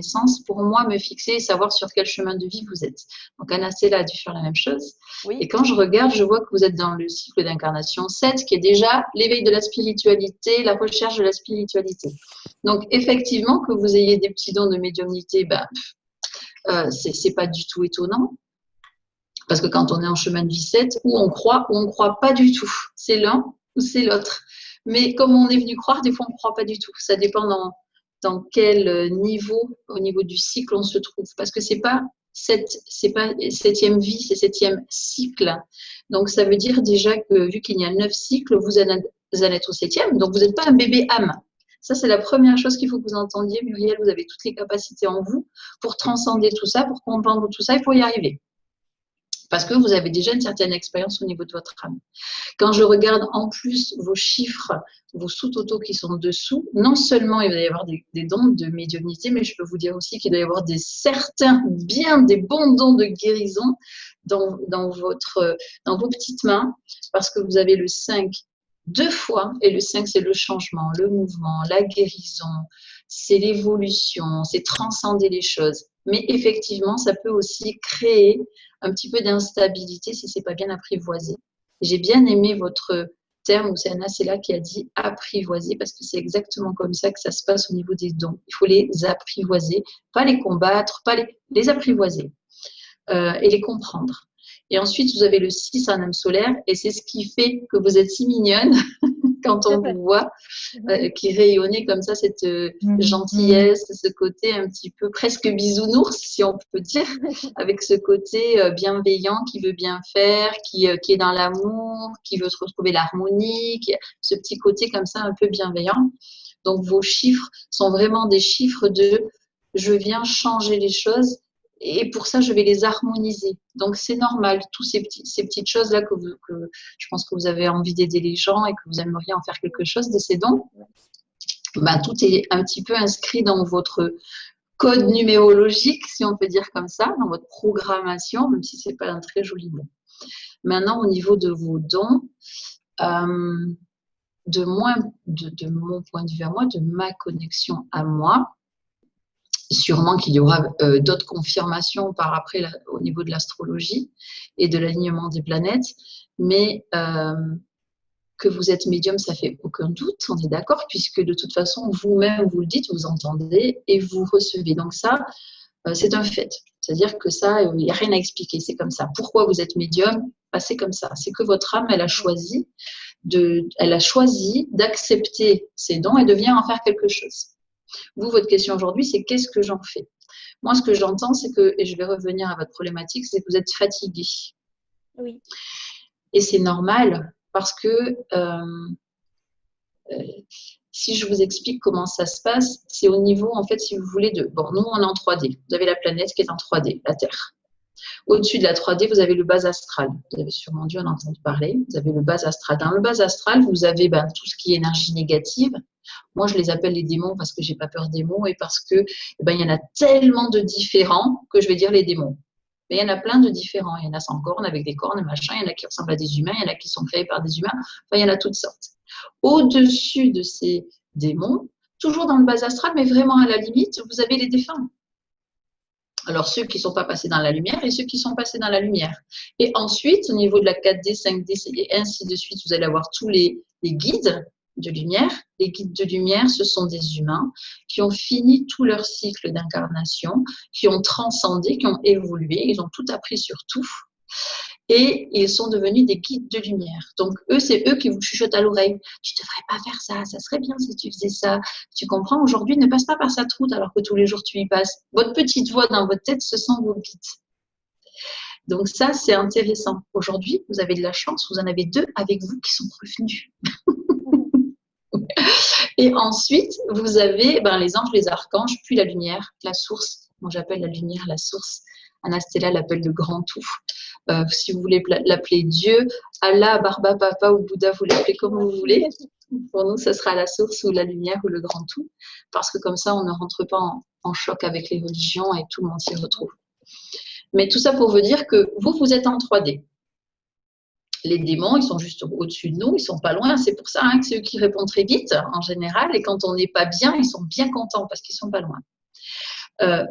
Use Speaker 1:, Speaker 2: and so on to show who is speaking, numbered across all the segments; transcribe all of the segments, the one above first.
Speaker 1: naissance pour moi me fixer et savoir sur quel chemin de vie vous êtes. Donc Anna Stella a dû faire la même chose.
Speaker 2: Oui.
Speaker 1: Et quand je regarde, je vois que vous êtes dans le cycle d'incarnation 7, qui est déjà l'éveil de la spiritualité, la recherche de la spiritualité. Donc effectivement, que vous ayez des petits dons de médiumnité, c'est pas du tout étonnant. Parce que quand on est en chemin de vie 7, ou on croit pas du tout. C'est l'un ou c'est l'autre. Mais comme on est venu croire, des fois on ne croit pas du tout. Ça dépend dans quel niveau, au niveau du cycle, on se trouve. Parce que c'est pas septième vie, c'est septième cycle. Donc ça veut dire déjà que vu qu'il y a 9 cycles, vous allez être au septième. Donc vous n'êtes pas un bébé âme. Ça, c'est la première chose qu'il faut que vous entendiez. Muriel, vous avez toutes les capacités en vous pour transcender tout ça, pour comprendre tout ça et pour y arriver. Parce que vous avez déjà une certaine expérience au niveau de votre âme. Quand je regarde en plus vos chiffres, vos sous-totaux qui sont dessous, non seulement il va y avoir des dons de médiumnité, mais je peux vous dire aussi qu'il doit y avoir des bons dons de guérison dans vos petites mains, parce que vous avez le 5 2 fois, et le 5 c'est le changement, le mouvement, la guérison, c'est l'évolution, c'est transcender les choses. Mais effectivement, ça peut aussi créer un petit peu d'instabilité si ce n'est pas bien apprivoisé. J'ai bien aimé votre terme, où c'est Anna Stella qui a dit apprivoiser, parce que c'est exactement comme ça que ça se passe au niveau des dons. Il faut les apprivoiser, pas les combattre, pas les apprivoiser et les comprendre. Et ensuite, vous avez le 6 en âme solaire, et c'est ce qui fait que vous êtes si mignonne quand on vous voit, qui rayonnait comme ça, cette gentillesse, ce côté un petit peu presque bisounours, si on peut dire, avec ce côté bienveillant, qui veut bien faire, qui est dans l'amour, qui veut retrouver l'harmonie, ce petit côté comme ça un peu bienveillant. Donc vos chiffres sont vraiment des chiffres de « je viens changer les choses ». Et pour ça, je vais les harmoniser. Donc, c'est normal, toutes ces petites choses-là que je pense que vous avez envie d'aider les gens et que vous aimeriez en faire quelque chose de ces dons. Tout est un petit peu inscrit dans votre code numérologique, si on peut dire comme ça, dans votre programmation, même si ce n'est pas un très joli mot. Maintenant, au niveau de vos dons, de mon point de vue à moi, de ma connexion à moi, sûrement qu'il y aura d'autres confirmations par après au niveau de l'astrologie et de l'alignement des planètes, mais que vous êtes médium, ça fait aucun doute, on est d'accord, puisque de toute façon, vous-même, vous le dites, vous entendez et vous recevez. Donc ça, c'est un fait. C'est-à-dire que ça, il n'y a rien à expliquer, c'est comme ça. Pourquoi vous êtes médium? C'est comme ça. C'est que votre âme, elle a choisi d'accepter ces dons et de venir en faire quelque chose. Vous, votre question aujourd'hui, c'est qu'est-ce que j'en fais? Moi, ce que j'entends, c'est que, et je vais revenir à votre problématique, c'est que vous êtes fatigué.
Speaker 2: Oui.
Speaker 1: Et c'est normal parce que si je vous explique comment ça se passe, c'est au niveau, en fait, si vous voulez, nous, on est en 3D. Vous avez la planète qui est en 3D, la Terre. Au-dessus de la 3D, vous avez le bas astral. Vous avez sûrement dû en entendre parler. Vous avez le bas astral. Dans le bas astral, vous avez tout ce qui est énergie négative. Moi, je les appelle les démons parce que je n'ai pas peur des mots et parce que il y en a tellement de différents que je vais dire les démons. Mais il y en a plein de différents. Il y en a sans cornes, avec des cornes, machin. Il y en a qui ressemblent à des humains. Il y en a qui sont créés par des humains. Enfin, il y en a toutes sortes. Au-dessus de ces démons, toujours dans le bas astral, mais vraiment à la limite, vous avez les défunts. Alors, ceux qui ne sont pas passés dans la lumière et ceux qui sont passés dans la lumière. Et ensuite, au niveau de la 4D, 5D, et ainsi de suite, vous allez avoir tous les guides de lumière. Les guides de lumière, ce sont des humains qui ont fini tout leur cycle d'incarnation, qui ont transcendé, qui ont évolué, ils ont tout appris sur tout. Et ils sont devenus des guides de lumière. Donc, c'est eux qui vous chuchotent à l'oreille. Tu ne devrais pas faire ça, ça serait bien si tu faisais ça. Tu comprends, aujourd'hui, ne passe pas par cette route alors que tous les jours tu y passes. Votre petite voix dans votre tête, ce sont vos guides. Donc ça, c'est intéressant. Aujourd'hui, vous avez de la chance, vous en avez 2 avec vous qui sont revenus. Et ensuite, vous avez les anges, les archanges, puis la lumière, la source. Moi, j'appelle la lumière la source. Anna Stella l'appelle le grand tout. Si vous voulez l'appeler Dieu, Allah, Barba, Papa ou Bouddha, vous l'appelez comme vous voulez. Pour nous, ce sera la source ou la lumière ou le grand tout. Parce que comme ça, on ne rentre pas en choc avec les religions et tout le monde s'y retrouve. Mais tout ça pour vous dire que vous êtes en 3D. Les démons, ils sont juste au-dessus de nous, ils sont pas loin. C'est pour ça que c'est eux qui répondent très vite, en général. Et quand on n'est pas bien, ils sont bien contents parce qu'ils sont pas loin.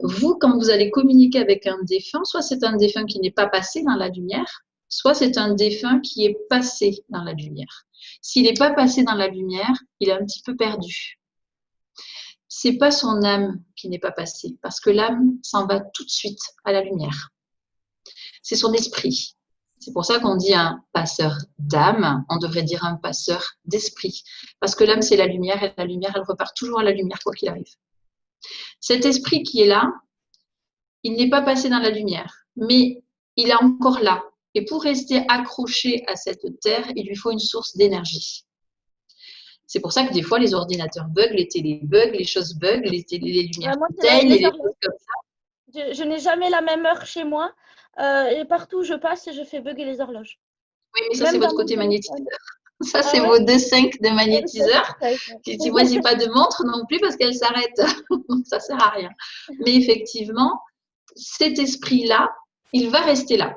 Speaker 1: Vous, quand vous allez communiquer avec un défunt, soit c'est un défunt qui n'est pas passé dans la lumière, soit c'est un défunt qui est passé dans la lumière. S'il n'est pas passé dans la lumière, il est un petit peu perdu. C'est pas son âme qui n'est pas passée, parce que l'âme s'en va tout de suite à la lumière. C'est son esprit. C'est pour ça qu'on dit un passeur d'âme, on devrait dire un passeur d'esprit. Parce que l'âme, c'est la lumière, et la lumière, elle repart toujours à la lumière, quoi qu'il arrive. Cet esprit qui est là, il n'est pas passé dans la lumière, mais il est encore là. Et pour rester accroché à cette terre, il lui faut une source d'énergie. C'est pour ça que des fois, les ordinateurs bug, les télés bug, les choses bug, les lumières s'éteignent, les choses comme ça.
Speaker 2: Je n'ai jamais la même heure chez moi. Et partout où je passe, je fais bugger les horloges.
Speaker 1: Oui, mais ça, c'est votre côté magnétiseur. Ça, c'est
Speaker 2: ouais.
Speaker 1: vos 2,5 de magnétiseur. Puis, moi, j'ai pas de montre non plus parce qu'elle s'arrête. Donc, ça sert à rien. Mais effectivement, cet esprit-là, il va rester là.